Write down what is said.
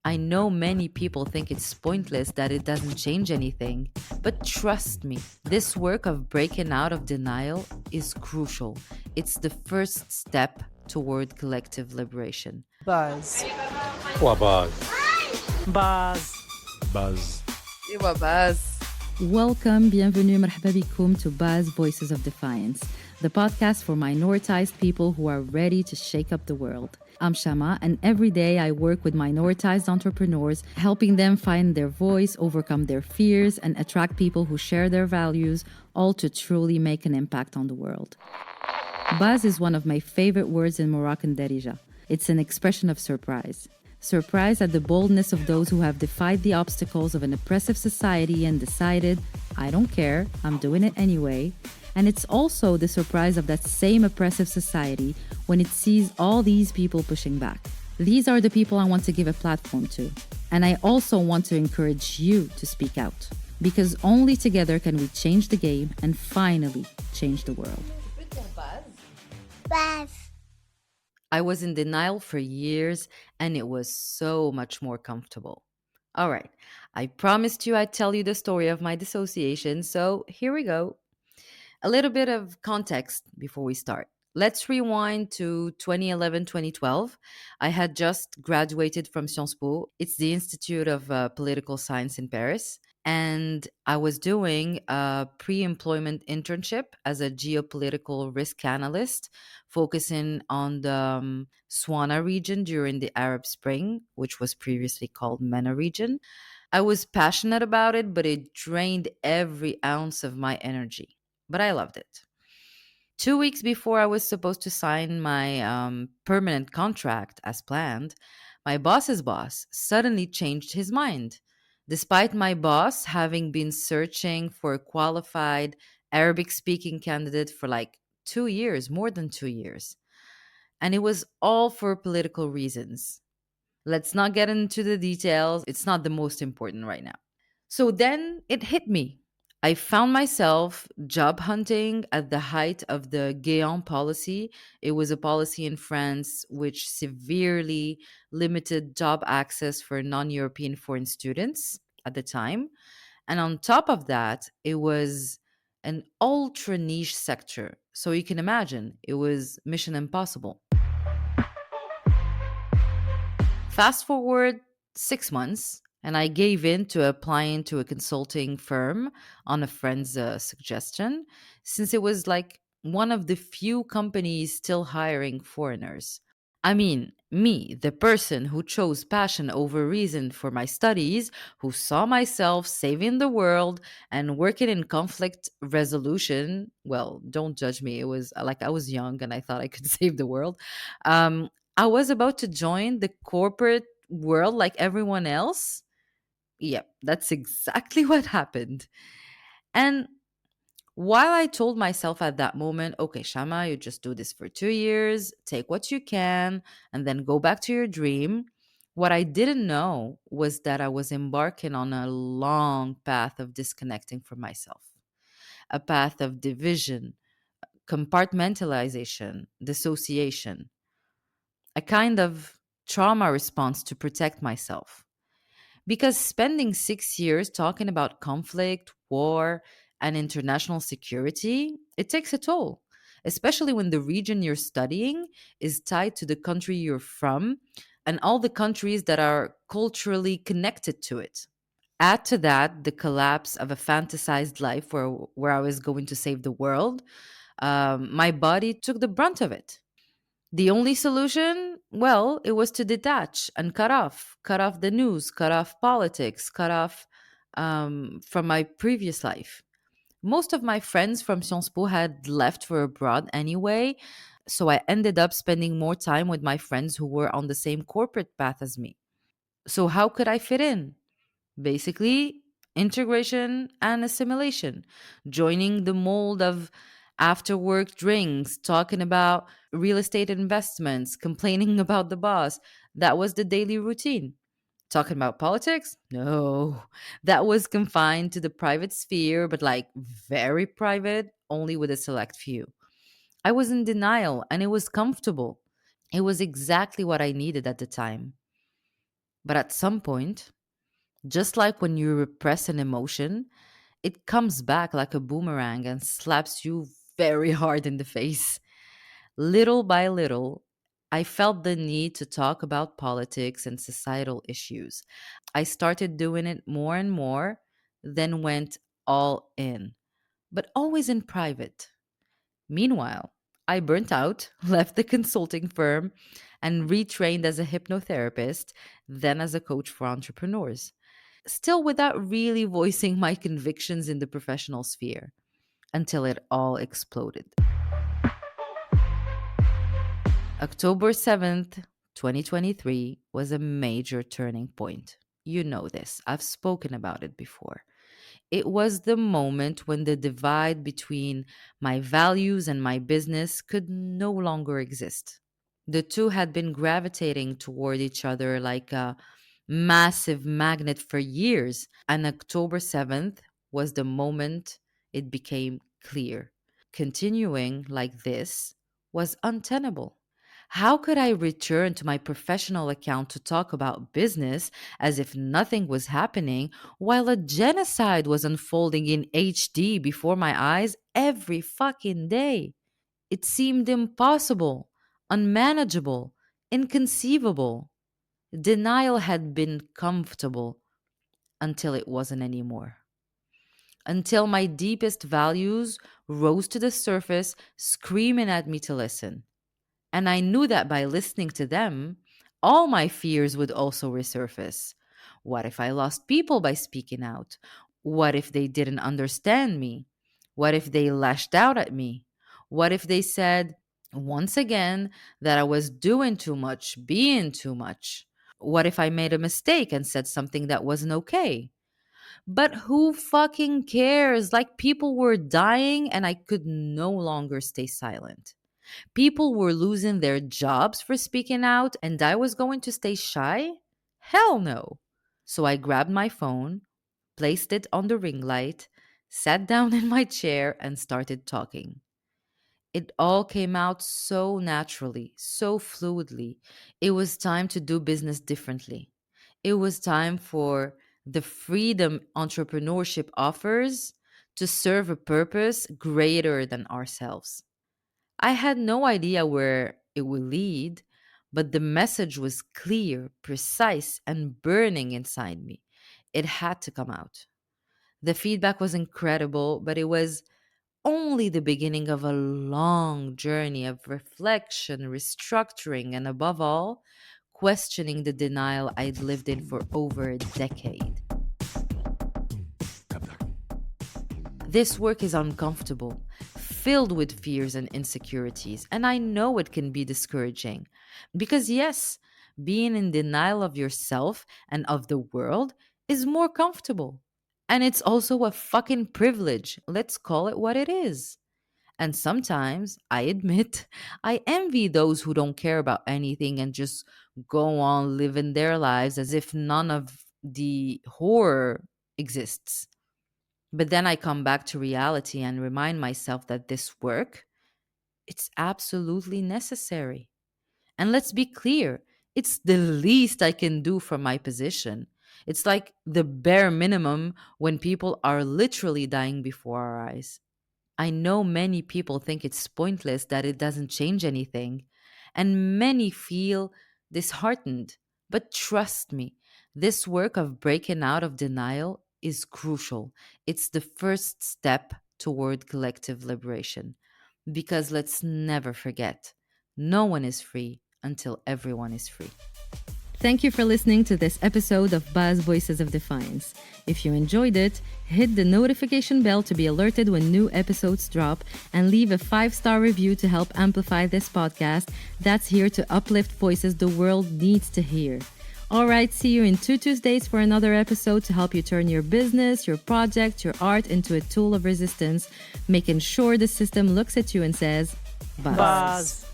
I know many people think it's pointless, that it doesn't change anything. But trust me, this work of breaking out of denial is crucial. It's the first step toward collective liberation. Buzz. Ou a base. Buzz. Base. ايوه بس. Welcome, bienvenue, marhaba bikoum to Baz Voices of Defiance, the podcast for minoritized people who are ready to shake up the world. I'm Shama, and every day I work with minoritized entrepreneurs, helping them find their voice, overcome their fears, and attract people who share their values, all to truly make an impact on the world. Baz is one of my favorite words in Moroccan Darija. It's an expression of surprise. Surprise at the boldness of those who have defied the obstacles of an oppressive society and decided, I don't care, I'm doing it anyway. And it's also the surprise of that same oppressive society when it sees all these people pushing back. These are the people I want to give a platform to. And I also want to encourage you to speak out. Because only together can we change the game and finally change the world. Buzz. I was in denial for years, and it was so much more comfortable. All right, I promised you I'd tell you the story of my dissociation, so here we go. A little bit of context before we start. Let's rewind to 2011, 2012. I had just graduated from Sciences Po. It's the Institute of Political Science in Paris. And I was doing a pre employment internship as a geopolitical risk analyst, focusing on the Swana region during the Arab Spring, which was previously called MENA region. I was passionate about it, but it drained every ounce of my energy. But I loved it. 2 weeks before I was supposed to sign my permanent contract as planned, my boss's boss suddenly changed his mind. Despite my boss having been searching for a qualified Arabic speaking candidate for like 2 years, more than 2 years. And it was all for political reasons. Let's not get into the details. It's not the most important right now. So then it hit me. I found myself job hunting at the height of the Guéant policy. It was a policy in France which severely limited job access for non European foreign students at the time. And on top of that, it was an ultra niche sector. So you can imagine it was mission impossible. Fast forward 6 months, and I gave in to applying to a consulting firm on a friend's suggestion, since it was like one of the few companies still hiring foreigners. I mean, me, the person who chose passion over reason for my studies, who saw myself saving the world and working in conflict resolution. Well, don't judge me. It was like I was young and I thought I could save the world. Um, I was about to join the corporate world like everyone else. Yep, that's exactly what happened. And while I told myself at that moment, okay, Shama, you just do this for 2 years, take what you can, and then go back to your dream, what I didn't know was that I was embarking on a long path of disconnecting from myself, a path of division, compartmentalization, dissociation, a kind of trauma response to protect myself. Because spending 6 years talking about conflict, war, and international security, it takes a toll, especially when the region you're studying is tied to the country you're from and all the countries that are culturally connected to it. Add to that the collapse of a fantasized life where I was going to save the world. My body took the brunt of it. The only solution, well, it was to detach and cut off the news, cut off politics, cut off from my previous life. Most of my friends from Sciences Po had left for abroad anyway, so I ended up spending more time with my friends who were on the same corporate path as me. So, how could I fit in? Basically, integration and assimilation, joining the mold of after work drinks, talking about real estate investments, complaining about the boss. That was the daily routine. Talking about politics? No, that was confined to the private sphere, but like very private, only with a select few. I was in denial and it was comfortable. It was exactly what I needed at the time. But at some point, just like when you repress an emotion, it comes back like a boomerang and slaps you very hard in the face. Little by little, I felt the need to talk about politics and societal issues. I started doing it more and more, then went all in, but always in private. Meanwhile, I burnt out, left the consulting firm, and retrained as a hypnotherapist, then as a coach for entrepreneurs. Still without really voicing my convictions in the professional sphere until it all exploded. October 7th, 2023 was a major turning point. You know this, I've spoken about it before. It was the moment when the divide between my values and my business could no longer exist. The two had been gravitating toward each other like a massive magnet for years, and October 7th was the moment it became clear. Continuing like this was untenable. How could I return to my professional account to talk about business as if nothing was happening while a genocide was unfolding in HD before my eyes every fucking day? It seemed impossible, unmanageable, inconceivable. Denial had been comfortable until it wasn't anymore. Until my deepest values rose to the surface, screaming at me to listen. And I knew that by listening to them, all my fears would also resurface. What if I lost people by speaking out? What if they didn't understand me? What if they lashed out at me? What if they said, once again, that I was doing too much, being too much? What if I made a mistake and said something that wasn't okay? But who fucking cares? Like, people were dying and I could no longer stay silent. People were losing their jobs for speaking out, and I was going to stay shy? Hell no. So I grabbed my phone, placed it on the ring light, sat down in my chair, and started talking. It all came out so naturally, so fluidly. It was time to do business differently. It was time for the freedom entrepreneurship offers to serve a purpose greater than ourselves. I had no idea where it would lead, but the message was clear, precise, and burning inside me. It had to come out. The feedback was incredible, but it was only the beginning of a long journey of reflection, restructuring, and above all, questioning the denial I'd lived in for over a decade. This work is uncomfortable, filled with fears and insecurities, and I know it can be discouraging. Because, yes, being in denial of yourself and of the world is more comfortable. And it's also a fucking privilege. Let's call it what it is. And sometimes, I admit, I envy those who don't care about anything and just go on living their lives as if none of the horror exists. But then I come back to reality and remind myself that this work, it's absolutely necessary. And let's be clear, it's the least I can do from my position. It's like the bare minimum when people are literally dying before our eyes. I know many people think it's pointless, that it doesn't change anything, and many feel disheartened. But trust me, this work of breaking out of denial is crucial. It's the first step toward collective liberation. Because let's never forget, no one is free until everyone is free. Thank you for listening to this episode of Buzz Voices of Defiance. If you enjoyed it, hit the notification bell to be alerted when new episodes drop, and leave a 5-star review to help amplify this podcast that's here to uplift voices the world needs to hear. All right, see you in 2 Tuesdays for another episode to help you turn your business, your project, your art into a tool of resistance, making sure the system looks at you and says, Buzz. Buzz.